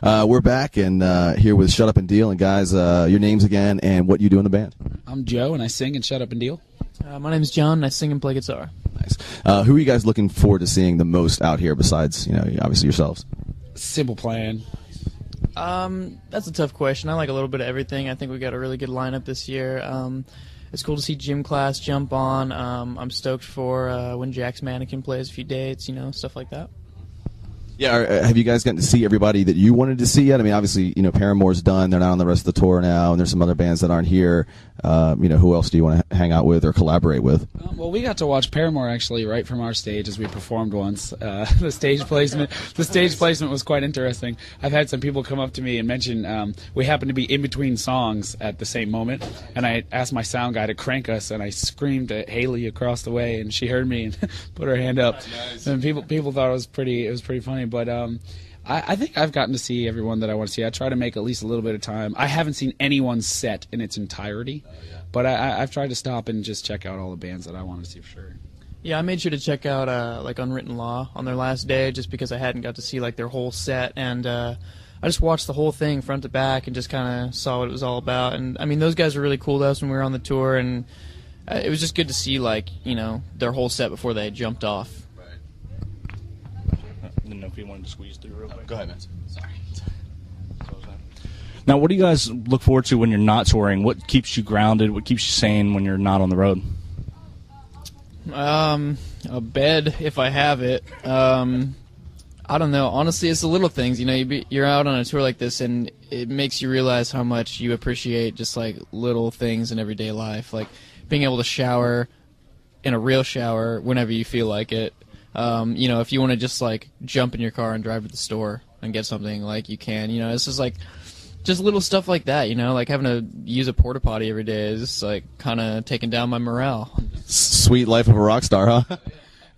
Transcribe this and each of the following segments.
We're back and here with Shut Up and Deal. And guys, your names again and what you do in the band. I'm Joe, and I sing and Shut Up and Deal. My name's John, and I sing and play guitar. Nice. Who are you guys looking forward to seeing the most out here besides, obviously yourselves? Simple Plan. That's a tough question. I like a little bit of everything. I think we got a really good lineup this year. It's cool to see Gym Class jump on. I'm stoked for when Jack's Mannequin plays a few dates, stuff like that. Yeah, have you guys gotten to see everybody that you wanted to see yet? I mean, obviously, Paramore's done. They're not on the rest of the tour now, and there's some other bands that aren't here. Who else do you want to hang out with or collaborate with? Well, we got to watch Paramore actually right from our stage as we performed once. The stage placement was quite interesting. I've had some people come up to me and mention we happened to be in between songs at the same moment, and I asked my sound guy to crank us, and I screamed at Haley across the way, and she heard me and put her hand up. Nice. And people thought it was pretty funny. But I think I've gotten to see everyone that I want to see. I try to make at least a little bit of time. I haven't seen anyone's set in its entirety, but I've tried to stop and just check out all the bands that I want to see for sure. Yeah, I made sure to check out like Unwritten Law on their last day just because I hadn't got to see like their whole set, and I just watched the whole thing front to back and just kind of saw what it was all about. And I mean, those guys were really cool to us when we were on the tour, and it was just good to see like their whole set before they jumped off. I didn't know if you wanted to squeeze through real quick. Go ahead, man. Sorry. Now, what do you guys look forward to when you're not touring? What keeps you grounded? What keeps you sane when you're not on the road? A bed, if I have it. I don't know. Honestly, it's the little things. You're out on a tour like this, and it makes you realize how much you appreciate just, like, little things in everyday life. Like being able to shower in a real shower whenever you feel like it. If you want to just like jump in your car and drive to the store and get something, like you can. It's just like just little stuff like that. Like having to use a porta potty every day is just like kind of taking down my morale. Sweet life of a rock star, huh?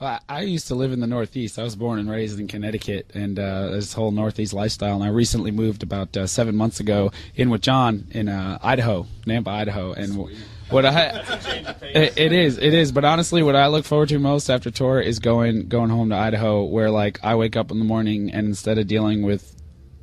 Well, I used to live in the Northeast. I was born and raised in Connecticut, and this whole Northeast lifestyle. And I recently moved about 7 months ago in with John in Idaho, Nampa, Idaho, and. It is. But honestly, what I look forward to most after tour is going home to Idaho, where like I wake up in the morning and instead of dealing with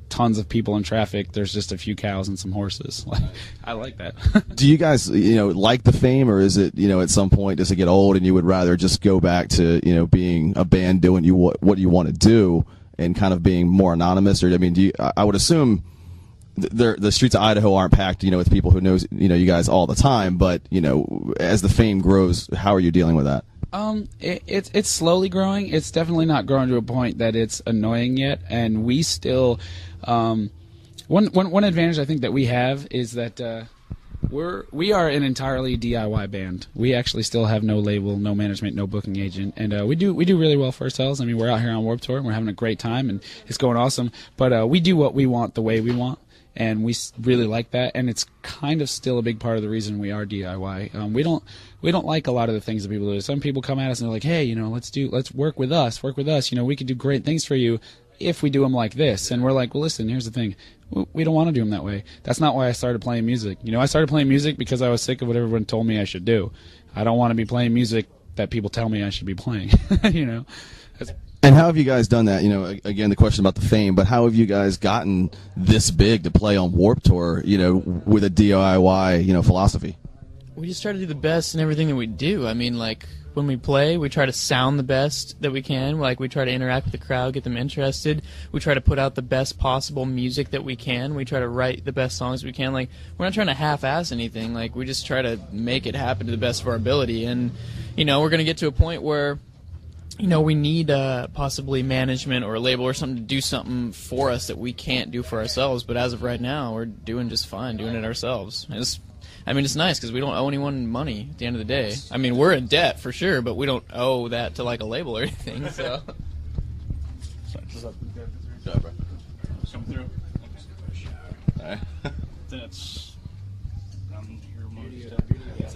tons of people in traffic, there's just a few cows and some horses. Like I like that. Do you guys, like the fame, or is it, at some point does it get old and you would rather just go back to, being a band doing what you want to do and kind of being more anonymous? Or I would assume. The streets of Idaho aren't packed, with people who knows, you guys all the time. But as the fame grows, how are you dealing with that? It's slowly growing. It's definitely not growing to a point that it's annoying yet. And we still, one advantage I think that we have is that we are an entirely DIY band. We actually still have no label, no management, no booking agent, and we do really well for ourselves. I mean, we're out here on Warped Tour and we're having a great time and it's going awesome. But we do what we want the way we want. And we really like that, and it's kind of still a big part of the reason we are DIY. We don't like a lot of the things that people do. Some people come at us and they're like, "Hey, let's work with us. We can do great things for you if we do them like this." And we're like, "Well, listen, here's the thing. We don't want to do them that way. That's not why I started playing music. I started playing music because I was sick of what everyone told me I should do. I don't want to be playing music that people tell me I should be playing." And how have you guys done that? Again, the question about the fame, but how have you guys gotten this big to play on Warped Tour, with a DIY, philosophy? We just try to do the best in everything that we do. I mean, like, when we play, we try to sound the best that we can. Like, we try to interact with the crowd, get them interested. We try to put out the best possible music that we can. We try to write the best songs we can. Like, we're not trying to half-ass anything. Like, we just try to make it happen to the best of our ability. And, we're going to get to a point where we need possibly management or a label or something to do something for us that we can't do for ourselves. But as of right now, we're doing just fine doing it ourselves. It's nice because we don't owe anyone money at the end of the day. I mean, we're in debt for sure, but we don't owe that to like a label or anything. So.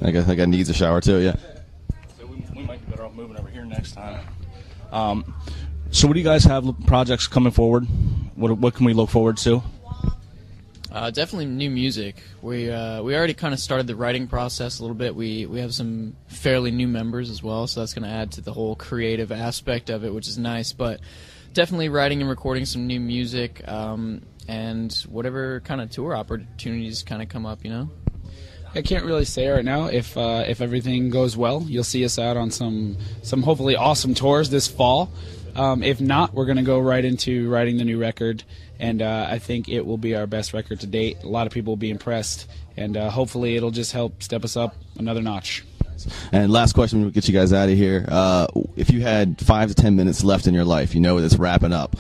I think I needs a shower too. Yeah. We might be better off moving over here next time. So what do you guys have projects coming forward? What can we look forward to? Definitely new music. We already kind of started the writing process a little bit. We have some fairly new members as well, so that's going to add to the whole creative aspect of it, which is nice. But definitely writing and recording some new music, and whatever kind of tour opportunities kind of come up, you know. I can't really say right now. If everything goes well, you'll see us out on some hopefully awesome tours this fall. If not, we're going to go right into writing the new record, and I think it will be our best record to date. A lot of people will be impressed, and hopefully it'll just help step us up another notch. And last question, we'll get you guys out of here. If you had 5 to 10 minutes left in your life, you know it's wrapping up.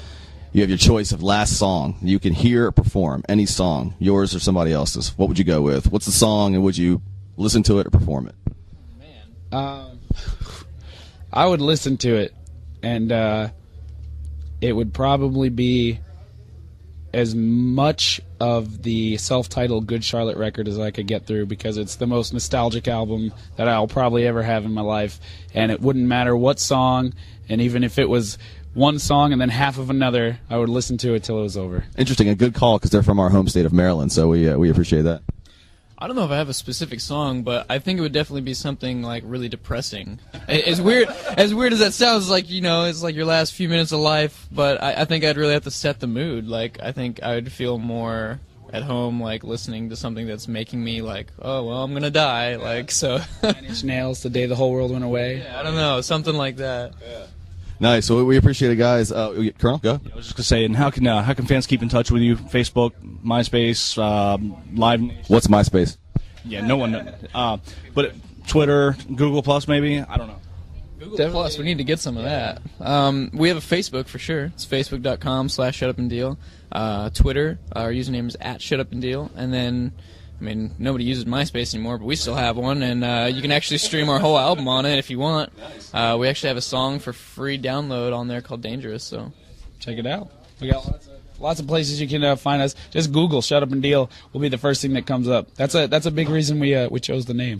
You have your choice of last song. You can hear or perform any song, yours or somebody else's. What would you go with? What's the song, and would you listen to it or perform it? I would listen to it, and it would probably be as much of the self-titled Good Charlotte record as I could get through, because it's the most nostalgic album that I'll probably ever have in my life, and it wouldn't matter what song, and even if it was one song and then half of another, I would listen to it till it was over. Interesting, a good call, because they're from our home state of Maryland, so we appreciate that. I don't know if I have a specific song, but I think it would definitely be something like really depressing. As weird as that sounds, like, you know, it's like your last few minutes of life, but I think I'd really have to set the mood. Like, I think I would feel more at home, like, listening to something that's making me like, oh, well, I'm gonna die, like, so. 9 Inch Nails, The Day the Whole World Went Away. Yeah, I don't know, something like that. Yeah. Nice. So we appreciate it, guys. Colonel, go. I was just gonna say, and how can fans keep in touch with you? Facebook, MySpace, Live Nation? What's MySpace? Yeah, no one. But Twitter, Google Plus, maybe. I don't know. Google Plus, we need to get some of that. We have a Facebook for sure. It's facebook.com/shutupanddeal. Twitter, our username is @shutupanddeal. And then, I mean, nobody uses MySpace anymore, but we still have one, and you can actually stream our whole album on it if you want. We actually have a song for free download on there called Dangerous, so check it out. We got lots of places you can find us. Just Google "Shut Up and Deal" will be the first thing that comes up. That's a big reason we chose the name.